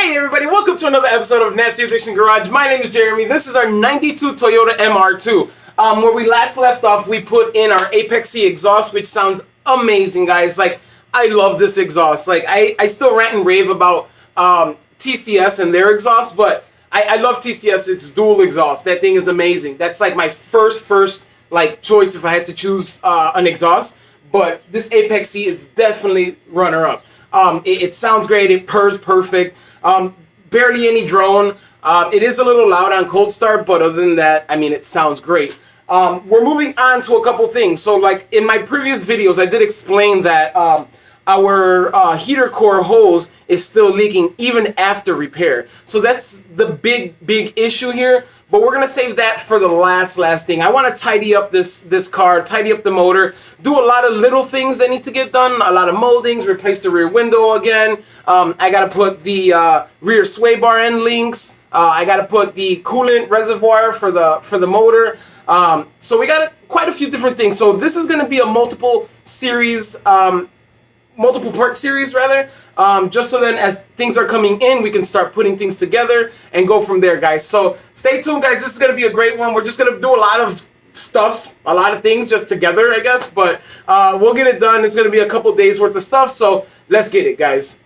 Hey everybody, welcome to another episode of Nasty Addiction Garage. My name is Jeremy. This is our 92 Toyota MR2. Where we last left off, we put in our Ep.50 exhaust, which sounds amazing, guys. Like, I love this exhaust. Like, I still rant and rave about TCS and their exhaust, but I love TCS. It's dual exhaust. That thing is amazing. That's like my first like choice if I had to choose an exhaust. But this Ep.50 is definitely runner-up. It sounds great. It purrs perfect. Barely any drone. It is a little loud on cold start, but other than that, I mean, it sounds great. We're moving on to a couple things. So, like in my previous videos, I did explain that our heater core hose is still leaking even after repair. So that's the big issue here. But we're gonna save that for the last thing. I want to tidy up this car, tidy up the motor, do a lot of little things that need to get done. A lot of moldings, replace the rear window again. I gotta put the rear sway bar end links. I gotta put the coolant reservoir for the motor. So we got quite a few different things. So this is gonna be a multiple part series rather, just so then as things are coming in, we can start putting things together and go from there, guys. So stay tuned, guys. This is going to be a great one. We're just going to do a lot of stuff, a lot of things just together, I guess, but we'll get it done. It's going to be a couple days worth of stuff, so let's get it, guys.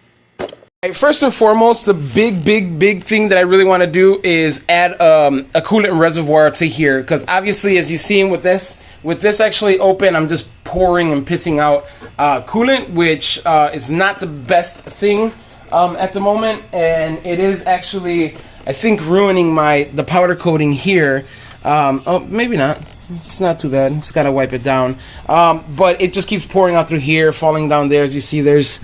First and foremost, the big thing that I really want to do is add a coolant reservoir to here, because obviously, as you've seen with this actually open, I'm just pouring and pissing out coolant, which is not the best thing at the moment, and it is actually, I think, ruining the powder coating here. Oh, maybe not. It's not too bad. Just gotta wipe it down. But it just keeps pouring out through here, falling down there. As you see, there's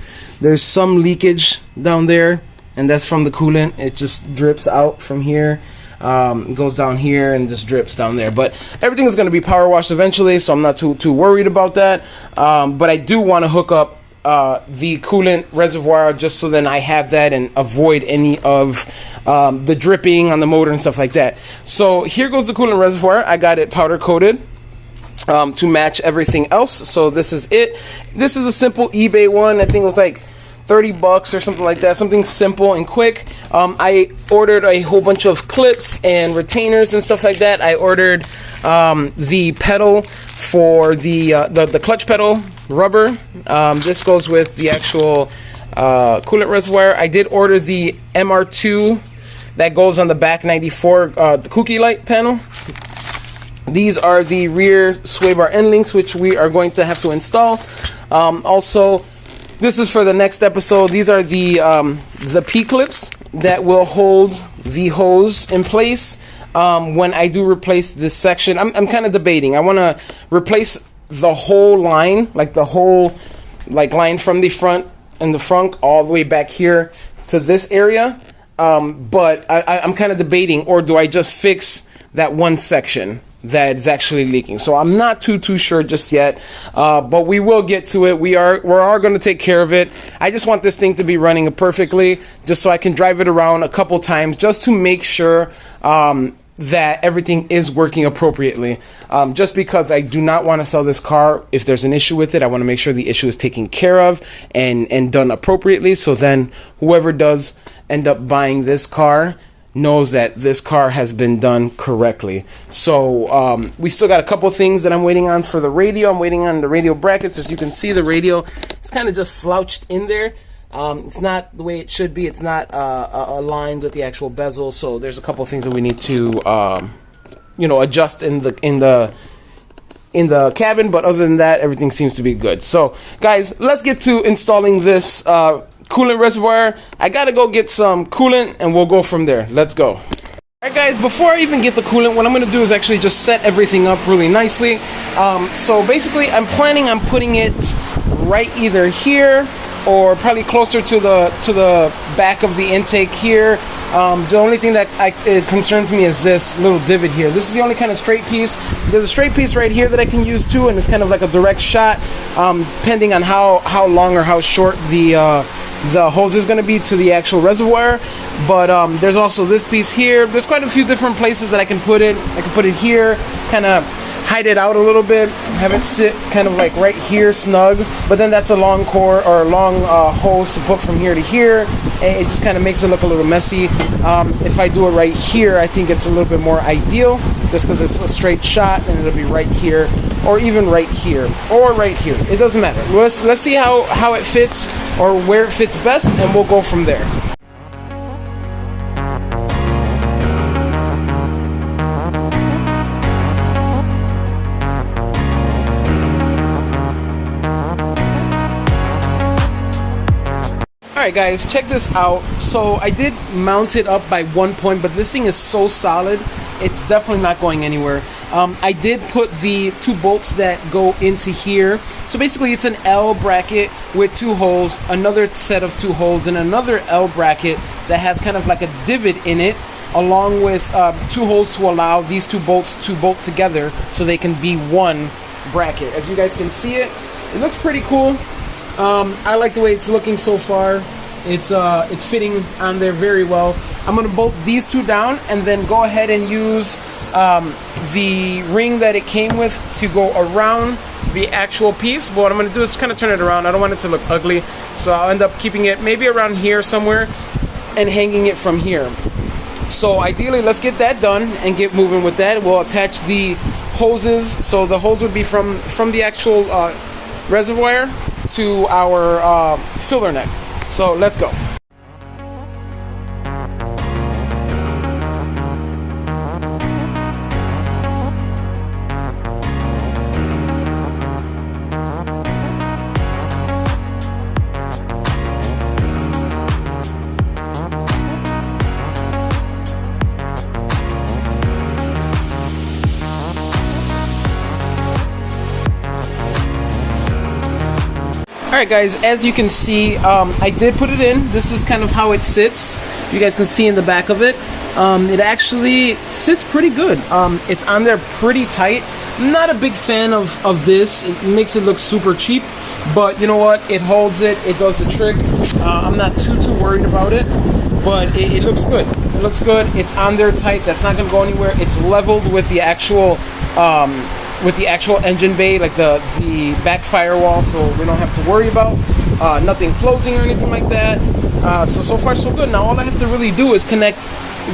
some leakage down there, and that's from the coolant. It just drips out from here, goes down here, and just drips down there. But everything is gonna be power washed eventually, so I'm not too worried about that. But I do want to hook up the coolant reservoir just so then I have that and avoid any of the dripping on the motor and stuff like that. So here goes the coolant reservoir. I got it powder coated to match everything else. So this is it. This is a simple eBay one. I think it was like $30 or something like that, something simple and quick. I ordered a whole bunch of clips and retainers and stuff like that. I ordered the pedal for the clutch pedal rubber. This goes with the actual coolant reservoir. I did order the MR2 that goes on the back 94 the cookie light panel. These are the rear sway bar end links, which we are going to have to install. Also, this is for the next episode. These are the P-clips that will hold the hose in place when I do replace this section. I'm kind of debating. I want to replace the whole line, like the whole line from the front and the front all the way back here to this area. But I'm kind of debating, or do I just fix that one section that is actually leaking? So I'm not too sure just yet, but we will get to it. We are going to take care of it. I just want this thing to be running perfectly, just so I can drive it around a couple times just to make sure that everything is working appropriately. Just because I do not want to sell this car if there's an issue with it. I want to make sure the issue is taken care of and done appropriately, so then whoever does end up buying this car knows that this car has been done correctly. So we still got a couple things that I'm waiting on for the radio. I'm waiting on the radio brackets. As you can see, the radio is kind of just slouched in there. It's not the way it should be. It's not aligned with the actual bezel. So there's a couple things that we need to adjust in the cabin. But other than that, everything seems to be good. So guys, let's get to installing this coolant reservoir. I gotta go get some coolant and we'll go from there. Let's go. Alright guys, before I even get the coolant, what I'm going to do is actually just set everything up really nicely. So basically I'm planning on putting it right either here or probably closer to the back of the intake here. The only thing that it concerns me is this little divot here. This is the only kind of straight piece. There's a straight piece right here that I can use too, and it's kind of like a direct shot, depending on how long or how short the hose is going to be to the actual reservoir. But there's also this piece here. There's quite a few different places that I can put it. I can put it here, kind of hide it out a little bit, have it sit kind of like right here snug, but then that's a long cord or a long hose to put from here to here, and it just kind of makes it look a little messy. If I do it right here, I think it's a little bit more ideal, just because it's a straight shot and it'll be right here, or even right here, or right here. It doesn't matter. Let's see how it fits, or where it fits best, and we'll go from there. Alright guys, check this out. So I did mount it up by one point, but this thing is so solid, it's definitely not going anywhere. I did put the 2 bolts that go into here. So basically it's an L bracket with 2 holes, another set of 2 holes, and another L bracket that has kind of like a divot in it, along with 2 holes to allow these 2 bolts to bolt together so they can be one bracket. As you guys can see it looks pretty cool. I like the way it's looking so far. It's fitting on there very well. I'm gonna bolt these 2 down and then go ahead and use the ring that it came with to go around the actual piece. But what I'm gonna do is kind of turn it around. I don't want it to look ugly, so I'll end up keeping it maybe around here somewhere and hanging it from here. So ideally, let's get that done and get moving with that. We'll attach the hoses. So the hose would be from the actual reservoir to our filler neck. So let's go. Alright guys, as you can see, I did put it in. This is kind of how it sits. You guys can see in the back of it. It actually sits pretty good. It's on there pretty tight. I'm not a big fan of this. It makes it look super cheap, but you know what? It holds it. It does the trick. I'm not too worried about it, but it looks good. It looks good. It's on there tight. That's not going to go anywhere. It's leveled with the actual engine bay, like the back firewall, so we don't have to worry about nothing closing or anything like that. So far so good. Now all I have to really do is connect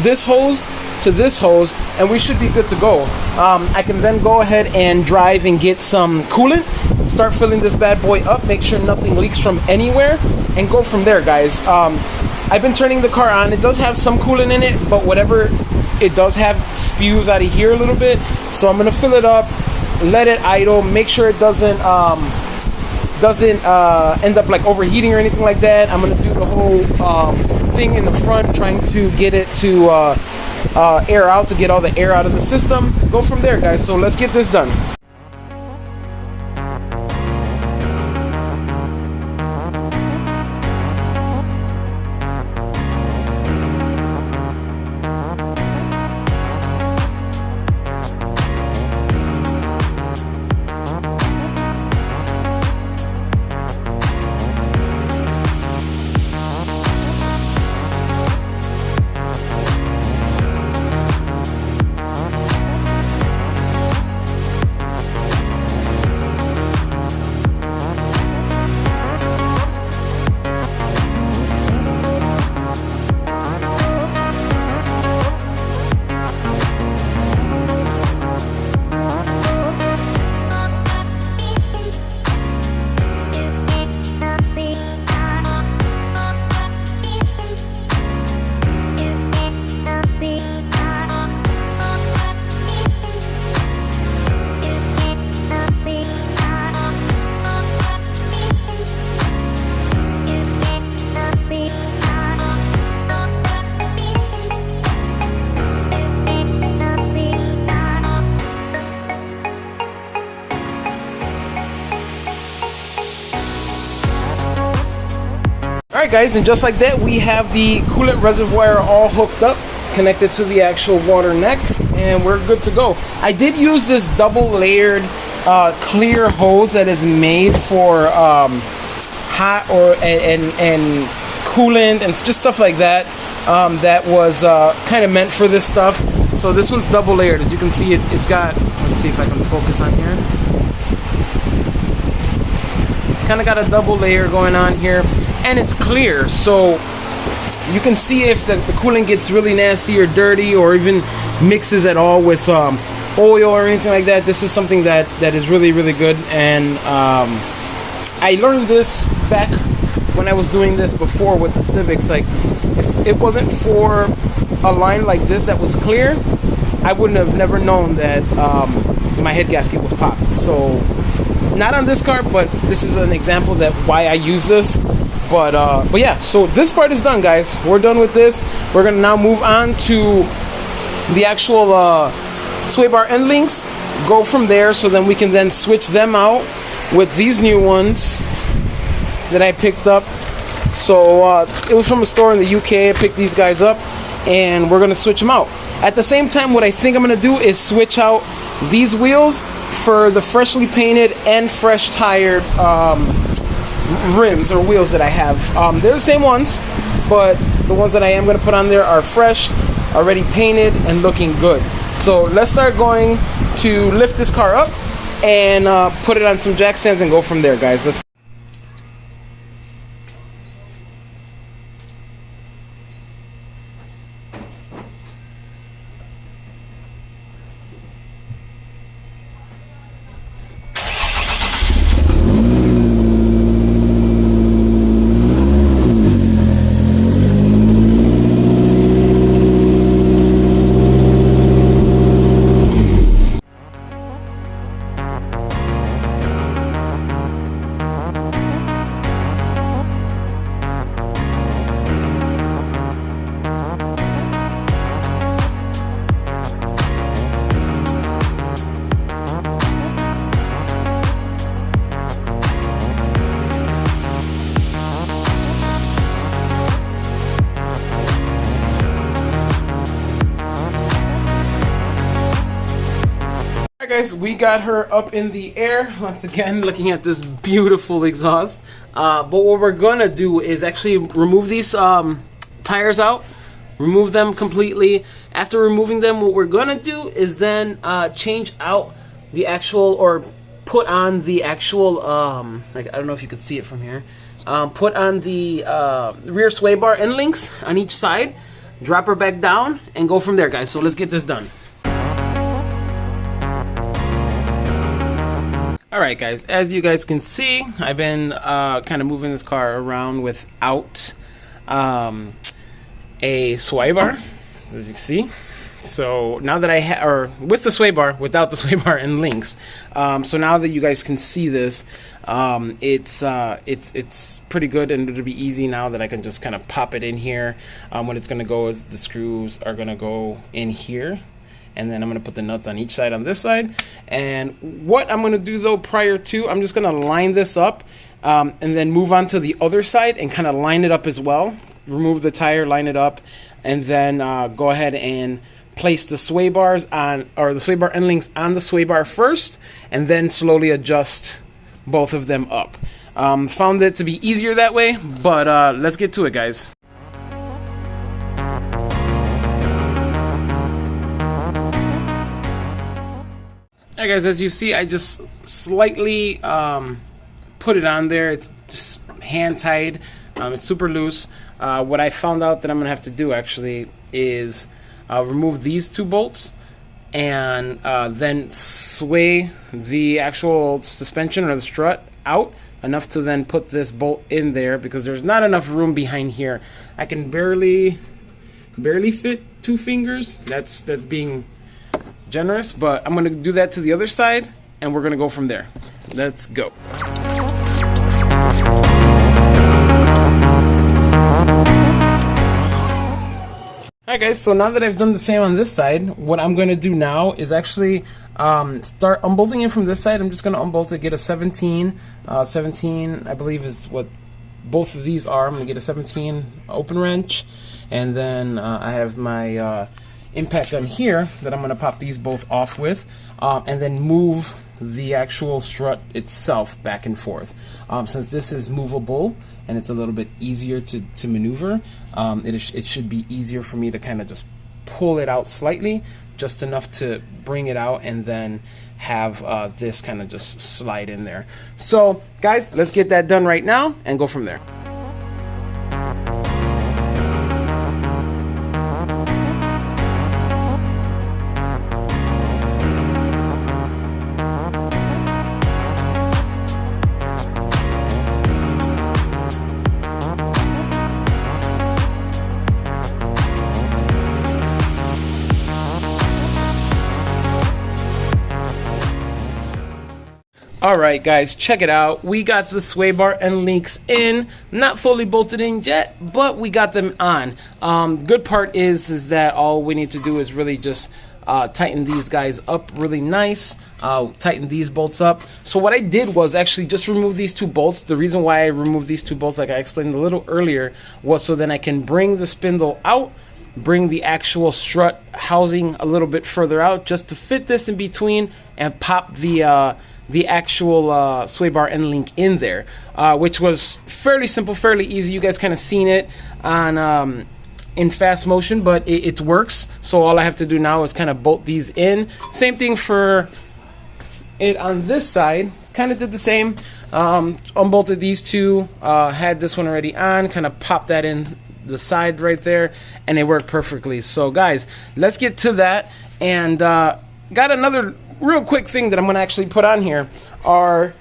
this hose to this hose, and we should be good to go. I can then go ahead and drive and get some coolant, start filling this bad boy up, make sure nothing leaks from anywhere, and go from there, guys. I've been turning the car on. It does have some coolant in it, but whatever it does have spews out of here a little bit. So I'm gonna fill it up, let it idle, make sure it doesn't end up like overheating or anything like that. I'm gonna do the whole thing in the front, trying to get it to air out, to get all the air out of the system. Go from there, guys. So let's get this done. Alright guys, and just like that, we have the coolant reservoir all hooked up, connected to the actual water neck, and we're good to go. I did use this double layered clear hose that is made for hot and coolant and just stuff like that. That was kind of meant for this stuff. So this one's double layered. As you can see, it's got, let's see if I can focus on here. It's kind of got a double layer going on here, and it's clear. So you can see if the coolant gets really nasty or dirty, or even mixes at all with oil or anything like that. This is something that is really, really good. And I learned this back when I was doing this before with the Civics. Like, if it wasn't for a line like this that was clear, I wouldn't have never known that my head gasket was popped. So not on this car, but this is an example that why I use this. But yeah, so this part is done, guys. We're done with this. We're gonna now move on to the actual sway bar end links. Go from there, so then we can then switch them out with these new ones that I picked up. So it was from a store in the UK. I picked these guys up, and we're gonna switch them out. At the same time, what I think I'm gonna do is switch out these wheels for the freshly painted and fresh tired rims or wheels that I have. They're the same ones, but the ones that I am gonna put on there are fresh, already painted, and looking good. So let's start going to lift this car up and put it on some jack stands and go from there, guys. Let's. Guys, we got her up in the air once again, looking at this beautiful exhaust. But what we're gonna do is actually remove these tires out, remove them completely. After removing them, what we're gonna do is then change out the actual, or put on the actual like, I don't know if you could see it from here, put on the rear sway bar end links on each side, drop her back down, and go from there, guys. So let's get this done. Alright, guys, as you guys can see, I've been kind of moving this car around without a sway bar, as you can see. So now that I or with the sway bar, without the sway bar and links. So now that you guys can see this, it's pretty good, and it'll be easy now that I can just kind of pop it in here. When it's gonna go is the screws are gonna go in here. And then I'm going to put the nuts on each side on this side. And what I'm going to do, though, prior to, I'm just going to line this up and then move on to the other side and kind of line it up as well. Remove the tire, line it up, and then go ahead and place the sway bars on, or the sway bar end links on the sway bar first, and then slowly adjust both of them up. Found it to be easier that way, but let's get to it, guys. Alright, guys, as you see, I just slightly put it on there. It's just hand tied. It's super loose. What I found out that I'm gonna have to do actually is remove these two bolts and then sway the actual suspension or the strut out enough to then put this bolt in there, because there's not enough room behind here. I can barely fit 2 fingers. That's being generous, but I'm gonna do that to the other side, and we're gonna go from there. Let's go. Alright, guys, so now that I've done the same on this side, what I'm gonna do now is actually start unbolting it from this side. I'm just gonna unbolt it, get a 17 I believe is what both of these are. I'm gonna get a 17 open wrench, and then I have my impact gun here that I'm going to pop these both off with, and then move the actual strut itself back and forth. Since this is movable and it's a little bit easier to maneuver, it should be easier for me to kind of just pull it out slightly, just enough to bring it out, and then have this kind of just slide in there. So guys, let's get that done right now and go from there. Alright guys, check it out. We got the sway bar and links in. Not fully bolted in yet, but we got them on. Good part is that all we need to do is really just tighten these guys up really nice. Tighten these bolts up. So what I did was actually just remove these two bolts. The reason why I removed these two bolts, like I explained a little earlier, was so then I can bring the spindle out, bring the actual strut housing a little bit further out just to fit this in between and pop the actual sway bar end link in there, which was fairly simple, fairly easy. You guys kind of seen it on in fast motion, but it works. So all I have to do now is kind of bolt these in. Same thing for it on this side. Kind of did the same. Unbolted these two, had this one already on, kind of popped that in the side right there, and it worked perfectly. So guys, let's get to that. And got another real quick thing that I'm going to actually put on here are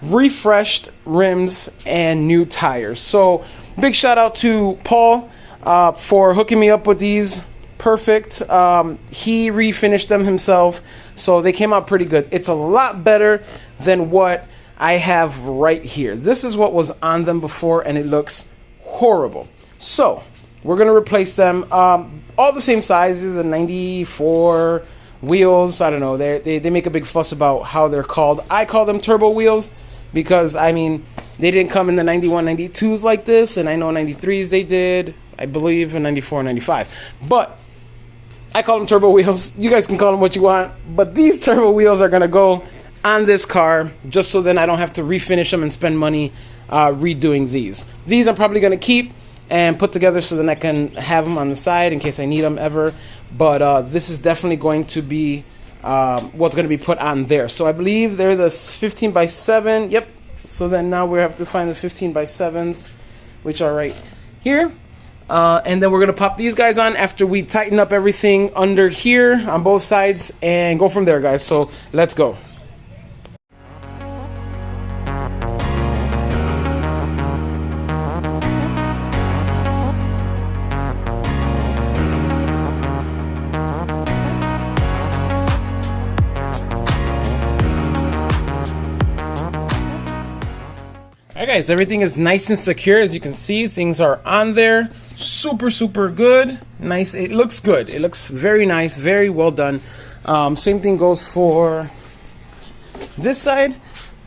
refreshed rims and new tires. So big shout out to Paul for hooking me up with these. Perfect. He refinished them himself, so they came out pretty good. It's a lot better than what I have right here. This is what was on them before, and it looks horrible. So we're going to replace them. All the same sizes, the 94 wheels. I don't know, they make a big fuss about how they're called. I call them turbo wheels because, I mean, they didn't come in the 91, 92s like this, and I know 93s they did, I believe, in 94, 95. But I call them turbo wheels. You guys can call them what you want, but these turbo wheels are going to go on this car just so then I don't have to refinish them and spend money redoing these. These I'm probably going to keep and put together so then I can have them on the side in case I need them ever. But this is definitely going to be what's going to be put on there. So I believe they're the 15 by 7. Yep. So then now we have to find the 15 by 7s, which are right here. And then we're going to pop these guys on after we tighten up everything under here on both sides and go from there, guys. So let's go. Alright guys, everything is nice and secure. As you can see, things are on there. Super good. Nice. It looks good. It looks very nice, very well done. Same thing goes for this side.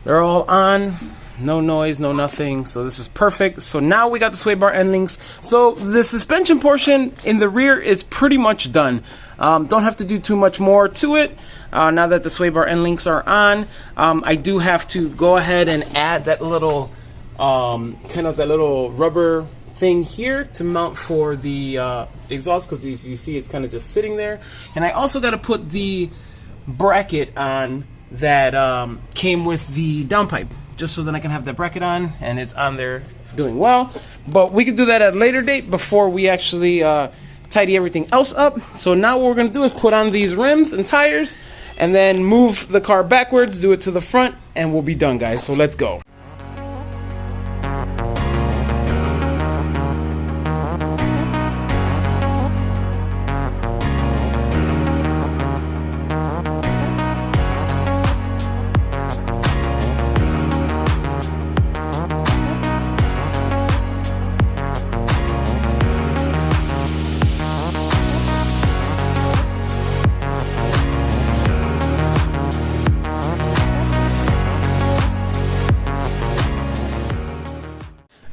They're all on. No noise, no nothing. So this is perfect. So now we got the sway bar end links. So the suspension portion in the rear is pretty much done. Don't have to do too much more to it. Now that the sway bar end links are on, I do have to go ahead and add that little kind of that little rubber thing here to mount for the exhaust, because as you see, it's kind of just sitting there. And I also got to put the bracket on that came with the downpipe, just so that I can have that bracket on and it's on there doing well. But we could do that at a later date before we actually tidy everything else up. So now what we're going to do is put on these rims and tires and then move the car backwards, do it to the front, and we'll be done, guys. So let's go.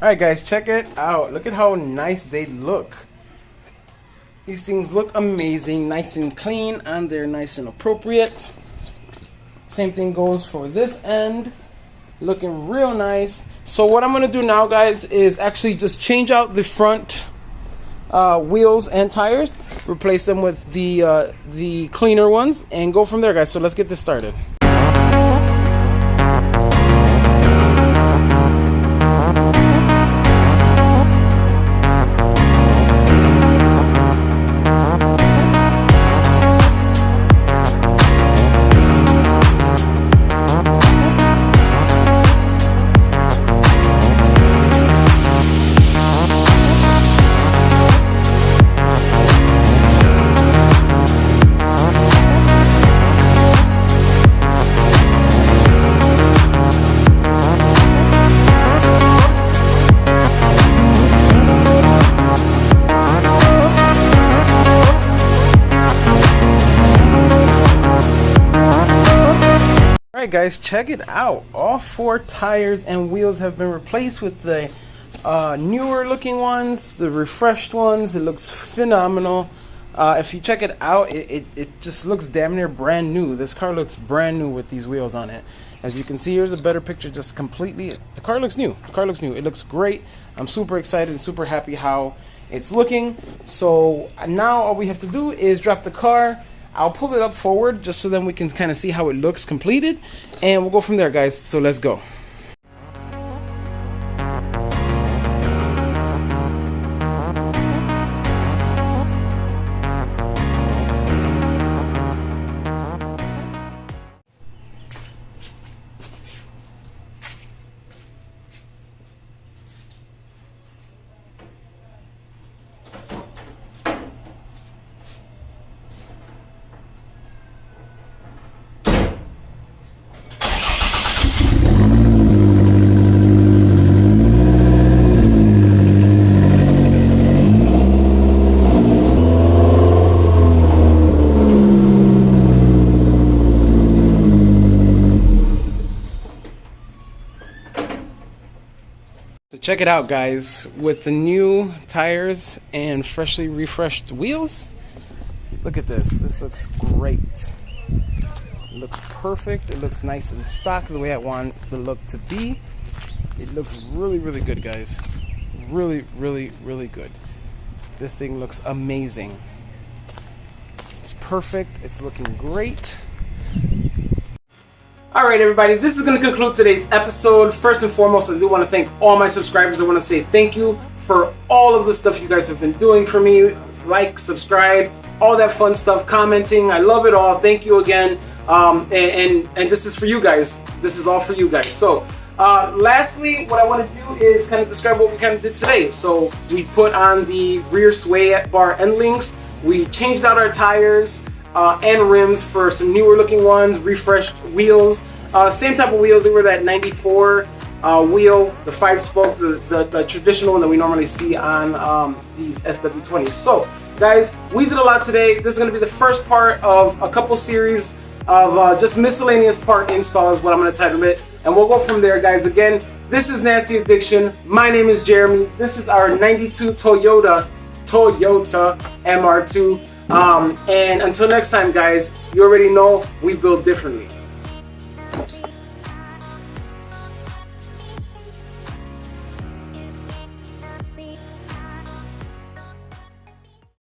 Alright guys, check it out. Look at how nice they look. These things look amazing, nice and clean, and they're nice and appropriate. Same thing goes for this end. Looking real nice. So what I'm going to do now, guys, is actually just change out the front wheels and tires. replace them with the cleaner ones, and go from there, guys. So let's get this started. Alright guys, check it out. All 4 tires and wheels have been replaced with the newer looking ones, the refreshed ones. It looks phenomenal. If you check it out, it just looks damn near brand new. This car looks brand new with these wheels on it. As you can see, here's a better picture, just completely. The car looks new. The car looks new. It looks great. I'm super excited and super happy how it's looking. So now all we have to do is drop the car. I'll pull it up forward just so then we can kind of see how it looks completed, and we'll go from there, guys. So let's go. So check it out, guys. With the new tires and freshly refreshed wheels, look at this. This looks great. It looks perfect. It looks nice and stock the way I want the look to be. It looks really, really good, guys. Really, really, really good. This thing looks amazing. It's perfect. It's looking great. Alright everybody, this is going to conclude today's episode. First and foremost, I do want to thank all my subscribers. I want to say thank you for all of the stuff you guys have been doing for me. Like, subscribe, all that fun stuff, commenting. I love it all. Thank you again. And this is for you guys. This is all for you guys. So lastly, what I want to do is kind of describe what we kind of did today. So we put on the rear sway bar end links. We changed out our tires and rims for some newer looking ones, refreshed wheels, same type of wheels. They were that 94 wheel, the 5-spoke, the traditional one that we normally see on these SW20s. So guys, we did a lot today. This is going to be the first part of a couple series of just miscellaneous part install is what I'm going to title it, and we'll go from there, guys. Again, this is Nasty Addiction. My name is Jeremy. This is our 92 Toyota MR2. And until next time, guys, you already know we build differently.